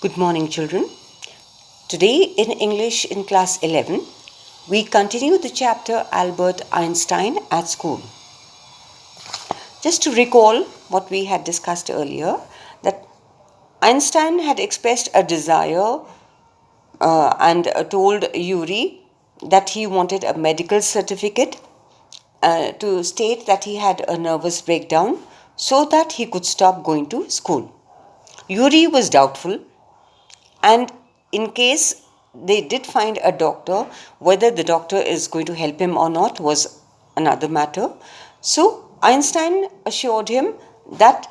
Good morning, children. Today in English in class 11, we continue the chapter Albert Einstein at school. Just to recall what we had discussed earlier, that Einstein had expressed a desire and told Yuri that he wanted a medical certificate to state that he had a nervous breakdown so that he could stop going to school. Yuri was doubtful, and in case they did find a doctor, whether the doctor is going to help him or not was another matter. So Einstein assured him that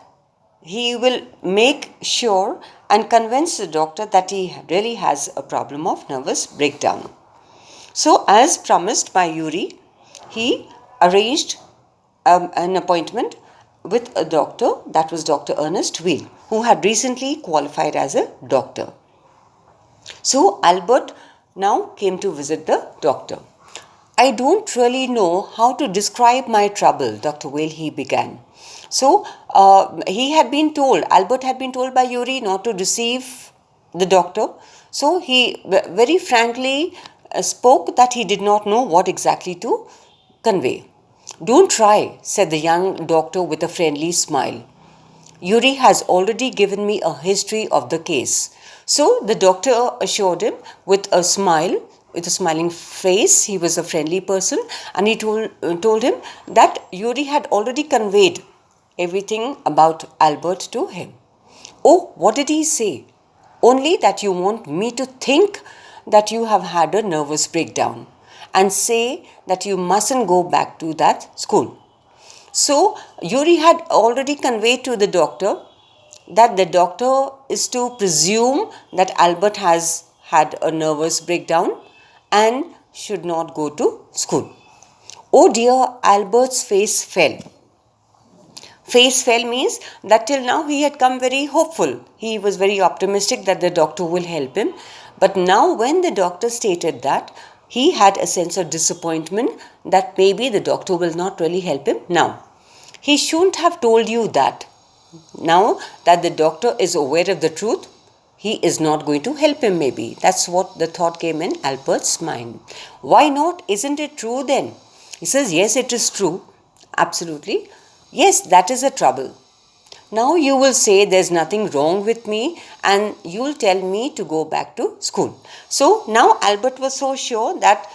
he will make sure and convince the doctor that he really has a problem of nervous breakdown. So, as promised by Yuri, he arranged an appointment with a doctor, that was Dr. Ernest Weil, who had recently qualified as a doctor. So Albert now came to visit the doctor. I don't really know how to describe my trouble, Dr. Weil, he began. So Albert had been told by Yuri not to deceive the doctor. So he very frankly spoke that he did not know what exactly to convey. Don't try, said the young doctor with a friendly smile. Yuri has already given me a history of the case. So the doctor assured him with a smile, with a smiling face. He was a friendly person, and he told him that Yuri had already conveyed everything about Albert to him. Oh, what did he say? Only that you want me to think that you have had a nervous breakdown and say that you mustn't go back to that school. So Yuri had already conveyed to the doctor that the doctor is to presume that Albert has had a nervous breakdown and should not go to school. Oh dear, Albert's face fell. Face fell means that till now he had come very hopeful. He was very optimistic that the doctor will help him. But now when the doctor stated that, he had a sense of disappointment that maybe the doctor will not really help him now. He shouldn't have told you that. Now that the doctor is aware of the truth, he is not going to help him maybe. That's what the thought came in Albert's mind. Why not? Isn't it true then? He says, yes, it is true. Absolutely. Yes, that is a trouble. Now you will say there's nothing wrong with me and you'll tell me to go back to school. So now Albert was so sure that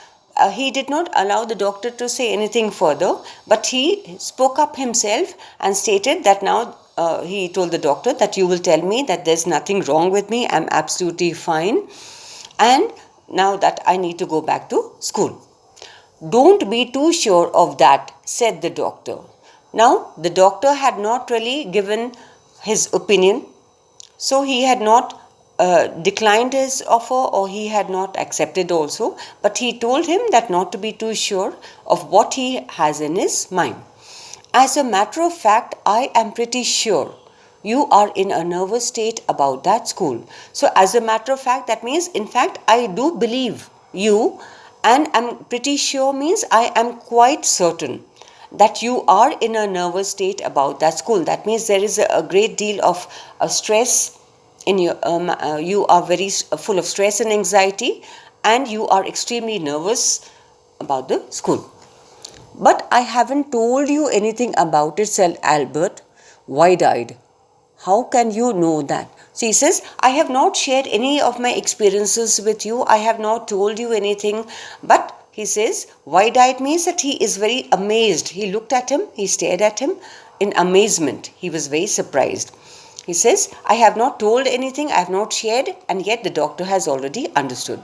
he did not allow the doctor to say anything further, but he spoke up himself and stated that now he told the doctor that you will tell me that there's nothing wrong with me, I'm absolutely fine, and now that I need to go back to school. Don't be too sure of that, said the doctor. Now, the doctor had not really given his opinion, so he had not declined his offer or he had not accepted also, but he told him that not to be too sure of what he has in his mind. As a matter of fact, I am pretty sure you are in a nervous state about that school. So as a matter of fact, that means in fact I do believe you, and I'm pretty sure means I am quite certain that you are in a nervous state about that school. That means there is a great deal of stress in your, you are very full of stress and anxiety, and you are extremely nervous about the school. But I haven't told you anything about it, said Albert, wide-eyed. How can you know that? So he says, I have not shared any of my experiences with you. I have not told you anything. But he says, wide-eyed means that he is very amazed. He looked at him, he stared at him in amazement. He was very surprised. He says, I have not told anything, I have not shared, and yet the doctor has already understood.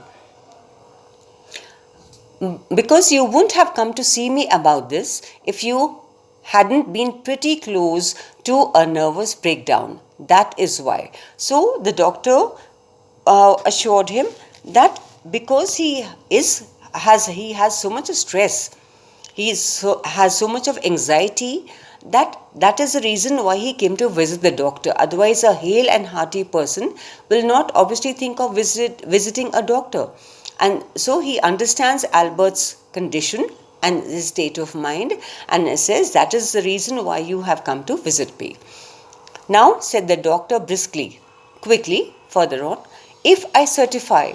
Because you wouldn't have come to see me about this if you hadn't been pretty close to a nervous breakdown. That is why. So the doctor assured him that because he has so much stress, has so much of anxiety, that is the reason why he came to visit the doctor. Otherwise, a hale and hearty person will not obviously think of visiting a doctor. And so he understands Albert's condition and his state of mind, and says, that is the reason why you have come to visit me. Now, said the doctor briskly, quickly further on, if I certify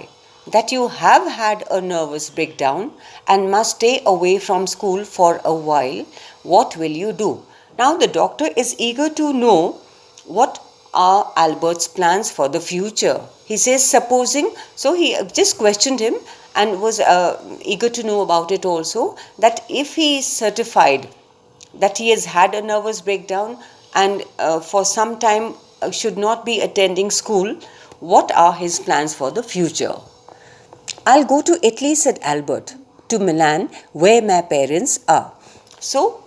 that you have had a nervous breakdown and must stay away from school for a while, what will you do? Now, the doctor is eager to know what are Albert's plans for the future. He says, supposing, so he just questioned him and was eager to know about it also, that if he is certified that he has had a nervous breakdown and for some time should not be attending school, what are his plans for the future? I'll go to Italy, said Albert, to Milan, where my parents are. So,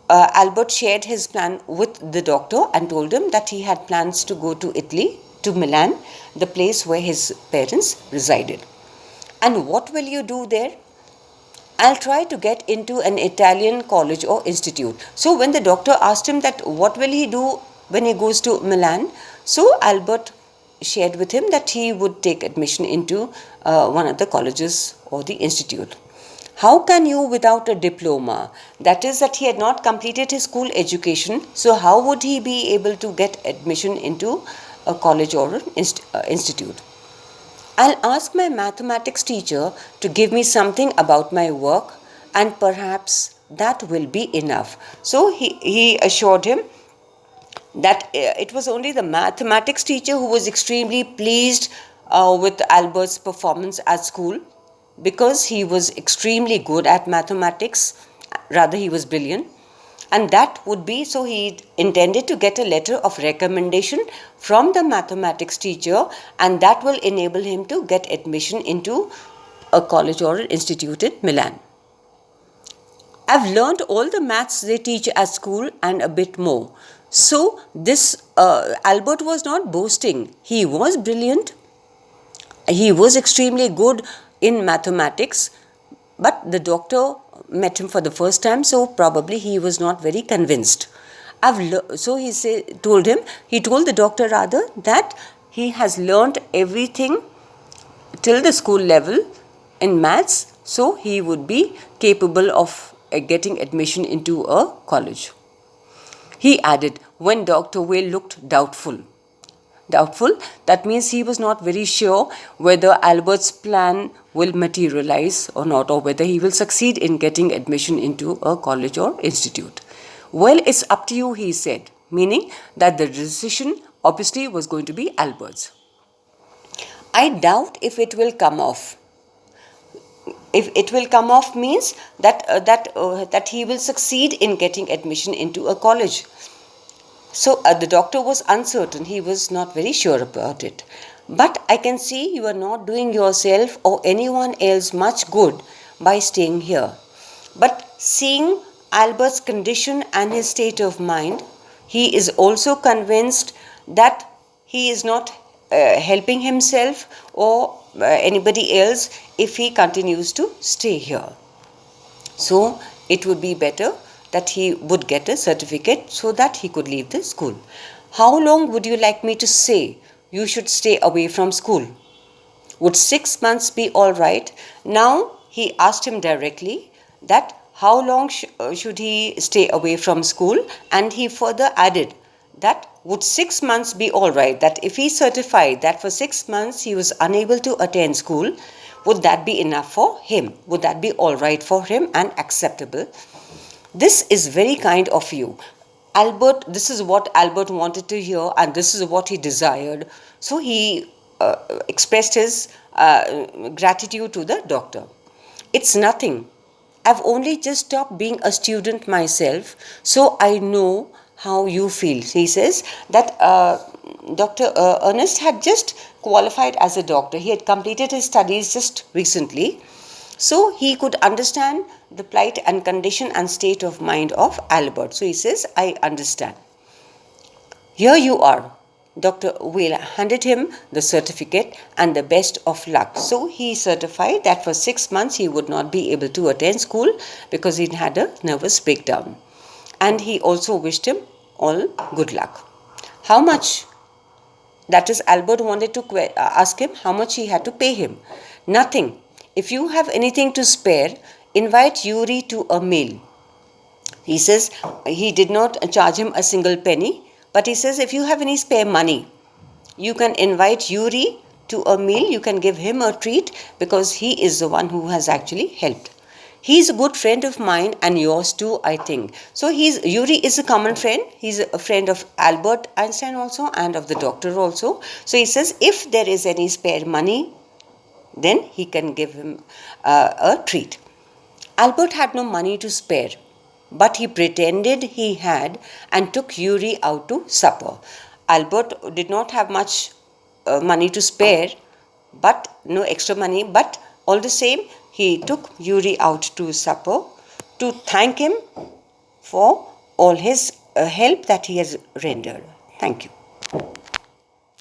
Albert shared his plan with the doctor and told him that he had plans to go to Italy, to Milan, the place where his parents resided. And what will you do there? I'll try to get into an Italian college or institute. So, when the doctor asked him that what will he do when he goes to Milan, so Albert shared with him that he would take admission into one of the colleges or the institute. How can you without a diploma? That is, that he had not completed his school education, so how would he be able to get admission into a college or an institute? I'll ask my mathematics teacher to give me something about my work, and perhaps that will be enough. So he assured him that it was only the mathematics teacher who was extremely pleased with Albert's performance at school, because he was extremely good at mathematics, rather he was brilliant, and that would be, so he intended to get a letter of recommendation from the mathematics teacher, and that will enable him to get admission into a college or an institute in Milan. I've learned all the maths they teach at school and a bit more. So this Albert was not boasting. He was brilliant. He was extremely good in mathematics, but the doctor met him for the first time, so probably he was not very convinced. So he told the doctor rather, that he has learnt everything till the school level in maths, so he would be capable of getting admission into a college. He added, when Dr. Whale looked doubtful. Doubtful, that means he was not very sure whether Albert's plan will materialize or not, or whether he will succeed in getting admission into a college or institute. Well, it's up to you, he said, meaning that the decision obviously was going to be Albert's. I doubt if it will come off. If it will come off means that he will succeed in getting admission into a college. So the doctor was uncertain. He was not very sure about it. But I can see you are not doing yourself or anyone else much good by staying here. But seeing Albert's condition and his state of mind, he is also convinced that he is not helping himself or anybody else if he continues to stay here. So it would be better that he would get a certificate so that he could leave the school. How long would you like me to say you should stay away from school? Would 6 months be all right? Now he asked him directly that how long should he stay away from school, and he further added that would 6 months be all right, that if he certified that for 6 months he was unable to attend school, would that be enough for him? Would that be all right for him and acceptable? This is very kind of you. Albert, this is what Albert wanted to hear, and this is what he desired. So he expressed his gratitude to the doctor. It's nothing. I've only just stopped being a student myself, so I know how you feel. He says that Dr. Ernest had just qualified as a doctor. He had completed his studies just recently. So he could understand the plight and condition and state of mind of Albert. So he says, I understand. Here you are. Dr. Whale handed him the certificate and the best of luck. So he certified that for 6 months he would not be able to attend school because he had a nervous breakdown. And he also wished him all good luck. How much? That is, Albert wanted to ask him how much he had to pay him. Nothing. If you have anything to spare, invite Yuri to a meal. He says he did not charge him a single penny, but he says if you have any spare money, You can invite Yuri to a meal, you can give him a treat because he is the one who has actually helped. He's a good friend of mine and yours too, I think. So Yuri is a common friend. He's a friend of Albert Einstein also and of the doctor also. So he says if there is any spare money, then he can give him a treat. Albert had no money to spare, but he pretended he had and took Yuri out to supper. Albert did not have much money to spare, but no extra money, but all the same, he took Yuri out to supper to thank him for all his help that he has rendered. Thank you.